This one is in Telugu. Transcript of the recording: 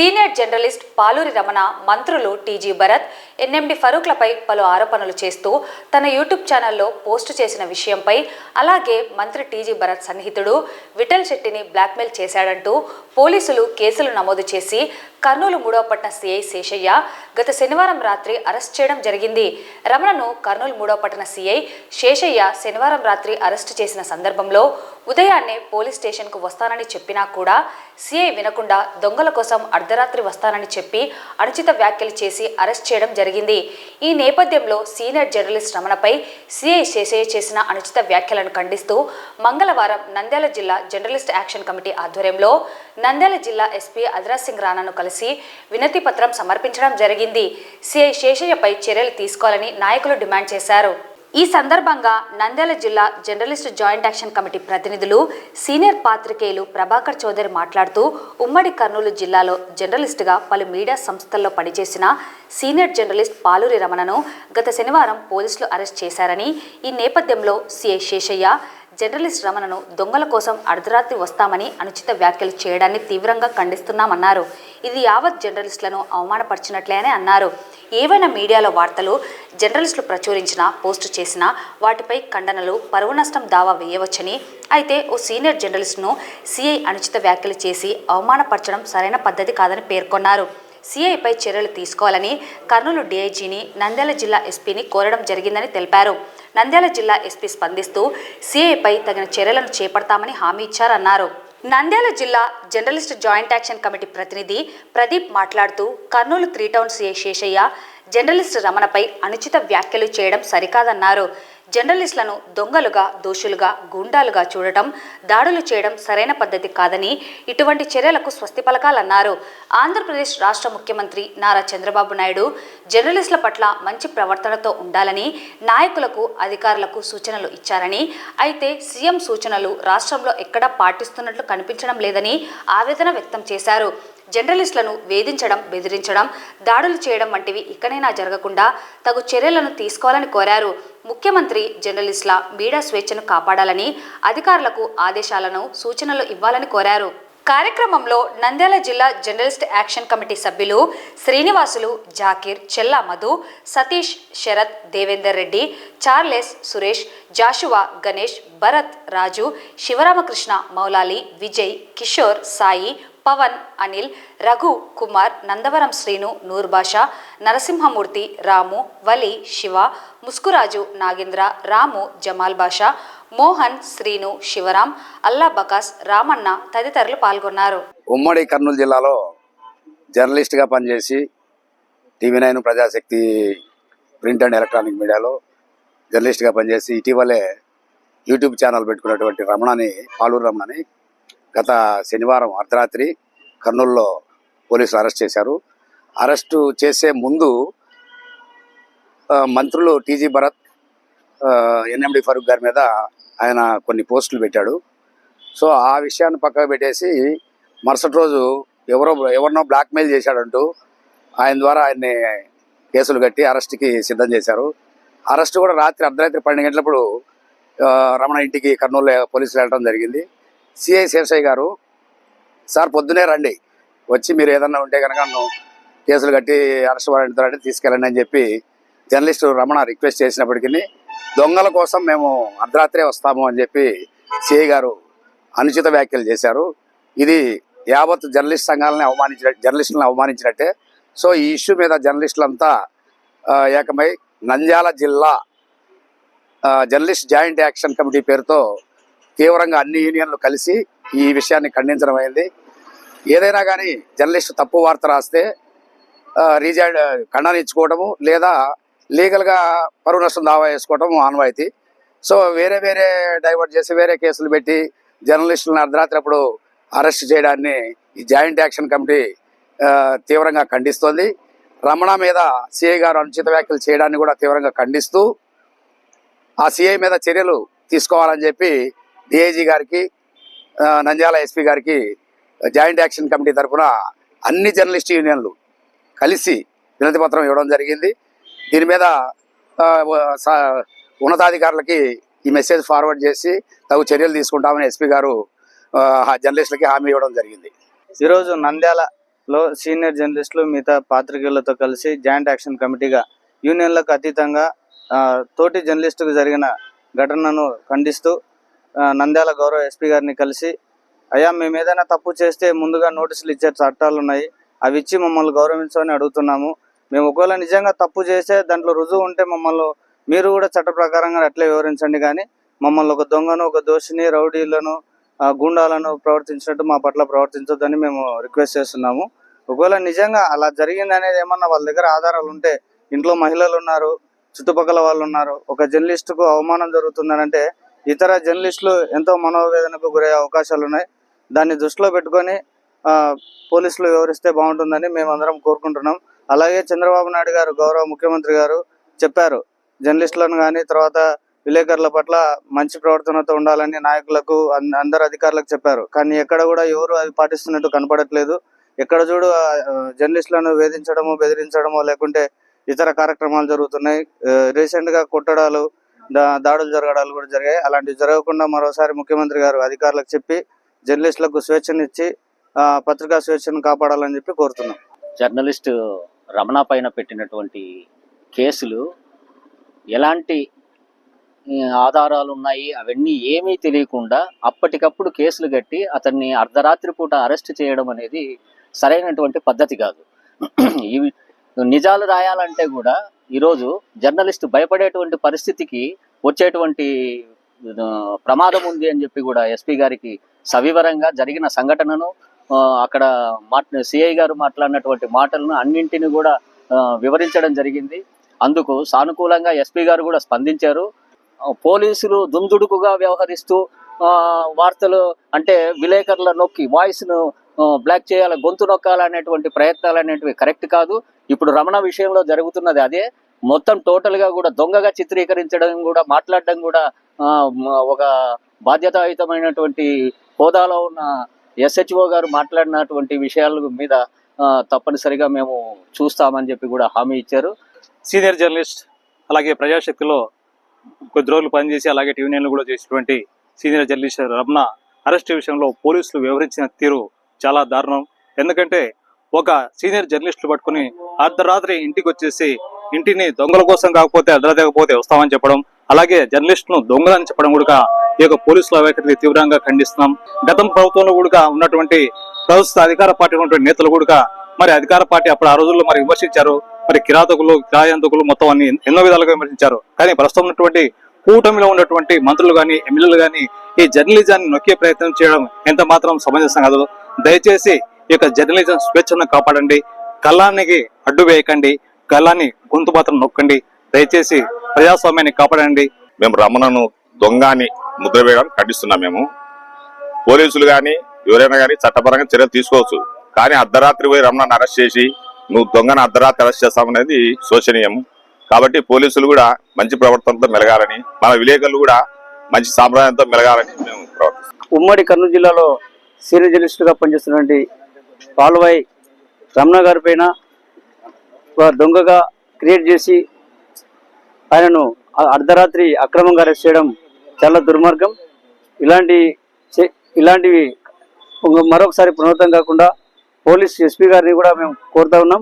సీనియర్ జర్నలిస్ట్ పాలూరి రమణ మంత్రులు టీజీ భరత్, ఎన్ఎండి ఫరూక్లపై పలు ఆరోపణలు చేస్తూ తన యూట్యూబ్ ఛానల్లో పోస్టు చేసిన విషయంపై, అలాగే మంత్రి టీజీ భరత్ సన్నిహితుడు విఠల్ శెట్టిని బ్లాక్మెయిల్ చేశాడంటూ పోలీసులు కేసులు నమోదు చేసి కర్నూలు 3వ పట్టణ సిఐ శేషయ్య గత శనివారం రాత్రి అరెస్ట్ చేయడం జరిగింది. రమణను కర్నూలు 3వ పట్టణ సిఐ శేషయ్య శనివారం రాత్రి అరెస్టు చేసిన సందర్భంలో ఉదయాన్నే పోలీస్ స్టేషన్కు వస్తానని చెప్పినా కూడా సిఐ వినకుండా దొంగల కోసం అర్ధరాత్రి వస్తానని చెప్పి అనుచిత వ్యాఖ్యలు చేసి అరెస్ట్ చేయడం జరిగింది. ఈ నేపథ్యంలో సీనియర్ జర్నలిస్ట్ రమణపై సిఐ శేషయ్య చేసిన అనుచిత వ్యాఖ్యలను ఖండిస్తూ మంగళవారం నంద్యాల జిల్లా జర్నలిస్ట్ యాక్షన్ కమిటీ ఆధ్వర్యంలో నంద్యాల జిల్లా ఎస్పీ అదిరాజ్ సింగ్ రాణాను కలిసి వినతి పత్రం సమర్పించడం జరిగింది. సిఐ శేషయ్యపై చర్యలు తీసుకోవాలని నాయకులు డిమాండ్ చేశారు. ఈ సందర్భంగా నంద్యాల జిల్లా జర్నలిస్ట్ జాయింట్ యాక్షన్ కమిటీ ప్రతినిధులు, సీనియర్ పాత్రికేయులు ప్రభాకర్ చౌదరి మాట్లాడుతూ ఉమ్మడి కర్నూలు జిల్లాలో జర్నలిస్టుగా పలు మీడియా సంస్థల్లో పనిచేసిన సీనియర్ జర్నలిస్ట్ పాలూరి రమణను గత శనివారం పోలీసులు అరెస్ట్ చేశారని, ఈ నేపథ్యంలో సిఐ శేషయ్య జర్నలిస్ట్ రమణను దొంగల కోసం అర్ధరాత్రి వస్తామని అనుచిత వ్యాఖ్యలు చేయడాన్ని తీవ్రంగా ఖండిస్తున్నామన్నారు. ఇది యావత్ జర్నలిస్టులను అవమానపరిచినట్లే అని అన్నారు. ఏవైనా మీడియాలో వార్తలు జర్నలిస్టులు ప్రచురించినా, పోస్టు చేసినా వాటిపై ఖండనలు, పరువు నష్టం దావా వేయవచ్చని, అయితే ఓ సీనియర్ జర్నలిస్టును సిఐ అనుచిత వ్యాఖ్యలు చేసి అవమానపరచడం సరైన పద్ధతి కాదని పేర్కొన్నారు. సిఐపై చర్యలు తీసుకోవాలని కర్నూలు డీఐజీని, నంద్యాల జిల్లా ఎస్పీని కోరడం జరిగిందని తెలిపారు. నంద్యాల జిల్లా ఎస్పీ స్పందిస్తూ సిఐపై తగిన చర్యలను చేపడతామని హామీ ఇచ్చారన్నారు. నంద్యాల జిల్లా జర్నలిస్ట్ జాయింట్ యాక్షన్ కమిటీ ప్రతినిధి ప్రదీప్ మాట్లాడుతూ Kurnool 3 town CI Seshaiah journalist రమణపై అనుచిత వ్యాఖ్యలు చేయడం సరికాదన్నారు. జర్నలిస్టులను దొంగలుగా, దోషులుగా, గూండాలుగా చూడటం, దాడులు చేయడం సరైన పద్ధతి కాదని, ఇటువంటి చర్యలకు స్వస్తి పలకాలన్నారు. ఆంధ్రప్రదేశ్ రాష్ట్ర ముఖ్యమంత్రి నారా చంద్రబాబు నాయుడు జర్నలిస్టుల పట్ల మంచి ప్రవర్తనతో ఉండాలని నాయకులకు, అధికారులకు సూచనలు ఇచ్చారని, అయితే సీఎం సూచనలు రాష్ట్రంలో ఎక్కడా పాటిస్తున్నట్లు కనిపించడం లేదని ఆవేదన వ్యక్తం చేశారు. జర్నలిస్టులను వేధించడం, బెదిరించడం, దాడులు చేయడం వంటివి ఇకనైనా జరగకుండా తగు చర్యలను తీసుకోవాలని కోరారు. ముఖ్యమంత్రి జర్నలిస్టుల మీడియా స్వేచ్ఛను కాపాడాలని, అధికారులకు ఆదేశాలను, సూచనలు ఇవ్వాలని కోరారు. కార్యక్రమంలో నంద్యాల జిల్లా జర్నలిస్ట్ యాక్షన్ కమిటీ సభ్యులు శ్రీనివాసులు, జాకీర్, చెల్లా మధు, సతీష్, శరత్, దేవేందర్ రెడ్డి, చార్లెస్, సురేష్, జాషువా, గణేష్, భరత్, రాజు, శివరామకృష్ణ, మౌలాలి, విజయ్, కిషోర్, సాయి, పవన్, అనిల్, రఘు, కుమార్, నందవరం శ్రీను, నూర్బాషా, నరసింహమూర్తి, రాము, వలి, శివ, ముస్కురాజు, నాగేంద్ర, రాము, జమాల్ బాషా, మోహన్, శ్రీను, శివరాం, అల్లా బకాస్, రామన్న తదితరులు పాల్గొన్నారు. ఉమ్మడి కర్నూలు జిల్లాలో జర్నలిస్ట్గా పనిచేసి TV9, Prajasakti print and electronic మీడియాలో జర్నలిస్ట్గా పనిచేసి ఇటీవలే యూట్యూబ్ ఛానల్ పెట్టుకున్నటువంటి పాలూరి రమణని గత శనివారం అర్ధరాత్రి కర్నూలులో పోలీసులు అరెస్ట్ చేశారు. అరెస్టు చేసే ముందు మంత్రులు టీజీ భరత్, ఎన్ఎండి ఫరూక్ గారి మీద ఆయన కొన్ని పోస్టులు పెట్టాడు. సో ఆ విషయాన్ని పక్కకు పెట్టేసి మరుసటి రోజు ఎవరినో బ్లాక్మెయిల్ చేశాడంటూ ఆయన ద్వారా ఆయన్ని కేసులు కట్టి అరెస్ట్కి సిద్ధం చేశారు. అరెస్ట్ కూడా అర్ధరాత్రి 12 గంటలప్పుడు రమణ ఇంటికి కర్నూలులో పోలీసులు వెళ్ళడం జరిగింది. సిఐ శేషయ్య గారు, సార్ పొద్దునే రండి, వచ్చి మీరు ఏదన్నా ఉంటే కనుక నన్ను కేసులు కట్టి అరెస్ట్ వారెంట్ అంటే తీసుకెళ్ళండి అని చెప్పి జర్నలిస్టు రమణ రిక్వెస్ట్ చేసినప్పటికీ దొంగల కోసం మేము అర్ధరాత్రే వస్తాము అని చెప్పి సిఐ గారు అనుచిత వ్యాఖ్యలు చేశారు. ఇది యావత్ జర్నలిస్టులను అవమానించినట్టే. సో ఈ ఇష్యూ మీద జర్నలిస్టులంతా ఏకమై నంద్యాల జిల్లా జర్నలిస్ట్ జాయింట్ యాక్షన్ కమిటీ పేరుతో తీవ్రంగా అన్ని యూనియన్లు కలిసి ఈ విషయాన్ని ఖండించడం అయింది. ఏదైనా కానీ జర్నలిస్టు తప్పు వార్త రాస్తే ఖండన ఇచ్చుకోవడము, లేదా లీగల్గా పరువు నష్టం దావా వేసుకోవడం ఆనవాయితీ. సో వేరే డైవర్ట్ చేసి వేరే కేసులు పెట్టి జర్నలిస్టులను అర్ధరాత్రి అప్పుడు అరెస్ట్ చేయడాన్ని ఈ జాయింట్ యాక్షన్ కమిటీ తీవ్రంగా ఖండిస్తోంది. రమణ మీద సిఐ గారు అనుచిత వ్యాఖ్యలు చేయడాన్ని కూడా తీవ్రంగా ఖండిస్తూ ఆ సిఐ మీద చర్యలు తీసుకోవాలని చెప్పి డిఐజీ గారికి, నంద్యాల ఎస్పీ గారికి జాయింట్ యాక్షన్ కమిటీ తరఫున అన్ని జర్నలిస్ట్ యూనియన్లు కలిసి వినతి పత్రం ఇవ్వడం జరిగింది. దీని మీద ఉన్నతాధికారులకి ఈ మెసేజ్ ఫార్వర్డ్ చేసి తగు చర్యలు తీసుకుంటామని ఎస్పీ గారు జర్నలిస్టులకి హామీ ఇవ్వడం జరిగింది. ఈరోజు నంద్యాల లో సీనియర్ జర్నలిస్టులు మిగతా పాత్రికేయులతో కలిసి జాయింట్ యాక్షన్ కమిటీగా యూనియన్లకు అతీతంగా తోటి జర్నలిస్టుకు జరిగిన ఘటనను ఖండిస్తూ నంద్యాల గౌరవ ఎస్పీ గారిని కలిసి, అయ్యా మేము ఏదైనా తప్పు చేస్తే ముందుగా నోటీసులు ఇచ్చే చట్టాలు ఉన్నాయి, అవి ఇచ్చి మమ్మల్ని గౌరవించమని అడుగుతున్నాము. మేము ఒకవేళ నిజంగా తప్పు చేస్తే దాంట్లో రుజువు ఉంటే మమ్మల్ని మీరు కూడా చట్ట ప్రకారంగా అట్లే వివరించండి, కానీ మమ్మల్ని ఒక దొంగను, ఒక దోషిని, రౌడీలను, గూండాలను ప్రవర్తించినట్టు మా పట్ల ప్రవర్తించొద్దని మేము రిక్వెస్ట్ చేస్తున్నాము. ఒకవేళ నిజంగా అలా జరిగింది అనేది ఏమన్నా వాళ్ళ దగ్గర ఆధారాలు ఉంటే, ఇంట్లో మహిళలు ఉన్నారు, చుట్టుపక్కల వాళ్ళు ఉన్నారు, ఒక జర్నలిస్టుకు అవమానం జరుగుతుందనంటే ఇతర జర్నలిస్టులు ఎంతో మనోవేదనకు గురయ్యే అవకాశాలు ఉన్నాయి. దాన్ని దృష్టిలో పెట్టుకొని పోలీసులు వివరిస్తే బాగుంటుందని మేము అందరం కోరుకుంటున్నాం. అలాగే చంద్రబాబు నాయుడు గారు, గౌరవ ముఖ్యమంత్రి గారు చెప్పారు, జర్నలిస్టులను కానీ తర్వాత విలేకరుల పట్ల మంచి ప్రవర్తనతో ఉండాలని నాయకులకు, అందరు అధికారులకు చెప్పారు. కానీ ఎక్కడ కూడా ఎవరు అది పాటిస్తున్నట్టు కనపడట్లేదు. ఎక్కడ చూడు జర్నలిస్టులను వేధించడమో, బెదిరించడమో, లేకుంటే ఇతర కార్యక్రమాలు జరుగుతున్నాయి. రీసెంట్ గా కొట్టడాలు, దాడులు జరగడాలు కూడా జరిగాయి. అలాంటివి జరగకుండా మరోసారి ముఖ్యమంత్రి గారు అధికారులకు చెప్పి జర్నలిస్టులకు స్వేచ్ఛనిచ్చి పత్రికా స్వేచ్ఛను కాపాడాలని చెప్పి కోరుతున్నాం. జర్నలిస్ట్ రమణ పైన పెట్టినటువంటి కేసులు ఎలాంటి ఆధారాలు ఉన్నాయి అవన్నీ ఏమీ తెలియకుండా అప్పటికప్పుడు కేసులు కట్టి అతన్ని అర్ధరాత్రి పూట అరెస్ట్ చేయడం అనేది సరైనటువంటి పద్ధతి కాదు. ఇవి నిజాలు రాయాలంటే కూడా ఈరోజు జర్నలిస్ట్ భయపడేటువంటి పరిస్థితికి వచ్చేటువంటి ప్రమాదం ఉంది అని చెప్పి కూడా ఎస్పీ గారికి సవివరంగా జరిగిన సంఘటనను, అక్కడ సిఐ గారు మాట్లాడినటువంటి మాటలను అన్నింటిని కూడా వివరించడం జరిగింది. అందుకు సానుకూలంగా ఎస్పీ గారు కూడా స్పందించారు. పోలీసులు దుందుడుకుగా వ్యవహరిస్తూ వార్తలు అంటే విలేకరుల నొక్కి వాయిస్ను బ్లాక్ చేయాలి, గొంతు నొక్కాలనేటువంటి ప్రయత్నాలు అనేటివి కరెక్ట్ కాదు. ఇప్పుడు రమణ విషయంలో జరుగుతున్నది అదే. మొత్తం టోటల్గా కూడా దొంగగా చిత్రీకరించడం కూడా, మాట్లాడడం కూడా ఒక బాధ్యతాయుతమైనటువంటి హోదాలో ఉన్న ఎస్హెచ్ఓ గారు మాట్లాడినటువంటి విషయాల మీద తప్పనిసరిగా మేము చూస్తామని చెప్పి కూడా హామీ ఇచ్చారు. సీనియర్ జర్నలిస్ట్ అలాగే ప్రజాశక్తిలో కొద్ది రోజులు పనిచేసి అలాగే యూనియన్లు కూడా చేసినటువంటి సీనియర్ జర్నలిస్ట్ రమణ అరెస్ట్ విషయంలో పోలీసులు వ్యవహరించిన తీరు చాలా దారుణం. ఎందుకంటే ఒక సీనియర్ జర్నలిస్టులు పట్టుకుని అర్ధరాత్రి ఇంటికి వచ్చేసి ఇంటిని దొంగల కోసం కాకపోతే అర్ధరాత్రి కాకపోతే వస్తామని చెప్పడం, అలాగే జర్నలిస్టును దొంగలని చెప్పడం కూడా ఈ యొక్క పోలీసుల వైఖరిని తీవ్రంగా ఖండిస్తున్నాం. గతం ప్రభుత్వంలో కూడా ఉన్నటువంటి ప్రస్తుత అధికార పార్టీ ఉన్నటువంటి నేతలు కూడా మరి అధికార పార్టీ అప్పుడు ఆ రోజుల్లో మరి విమర్శించారు, మరి కిరాతకులు, కిరాయంతకులు మొత్తం అన్ని ఎన్నో విధాలుగా విమర్శించారు. కానీ ప్రస్తుతం ఉన్నటువంటి కూటమిలో ఉన్నటువంటి మంత్రులు కానీ, ఎమ్మెల్యేలు కానీ ఈ జర్నలిజాన్ని నొక్కే ప్రయత్నం చేయడం ఎంత మాత్రం సమంజసం కాదు. దయచేసి ఈ యొక్క జర్నలిజం స్వేచ్ఛను కాపాడండి, కళ్ళానికి అడ్డు వేయకండి, కళ్ళాన్ని గొంతు మాత్రం నొక్కండి, దయచేసి ప్రజాస్వామ్యాన్ని కాపాడండి. మేము రమణను దొంగ అని ముద్ర వేయడం ఖండిస్తున్నాం. మేము పోలీసులు కానీ ఎవరైనా కానీ చట్టపరంగా చర్యలు తీసుకోవచ్చు, కానీ అర్ధరాత్రి పోయి రమణను అరెస్ట్ చేసి నువ్వు దొంగను అర్ధరాత్రి అరెస్ట్ చేస్తామనేది శోచనీయం. కాబట్టి పోలీసులు కూడా మంచి ప్రవర్తనతో మెలగాలని, మన విలేకరులు కూడా మంచి సాంప్రదాయంతో మెలగాలని మేము ప్రవర్తిస్తాం. ఉమ్మడి కర్నూలు జిల్లాలో సీనియర్ జర్నలిస్టుగా పనిచేస్తున్నటువంటి పాల్వాయి రమణ గారి పైన దొంగగా క్రియేట్ చేసి ఆయనను అర్ధరాత్రి అక్రమంగా అరెస్ట్ చేయడం చాలా దుర్మార్గం. ఇలాంటివి మరొకసారి పునరావృతం కాకుండా పోలీస్ ఎస్పీ గారిని కూడా మేము కోరుతా ఉన్నాం.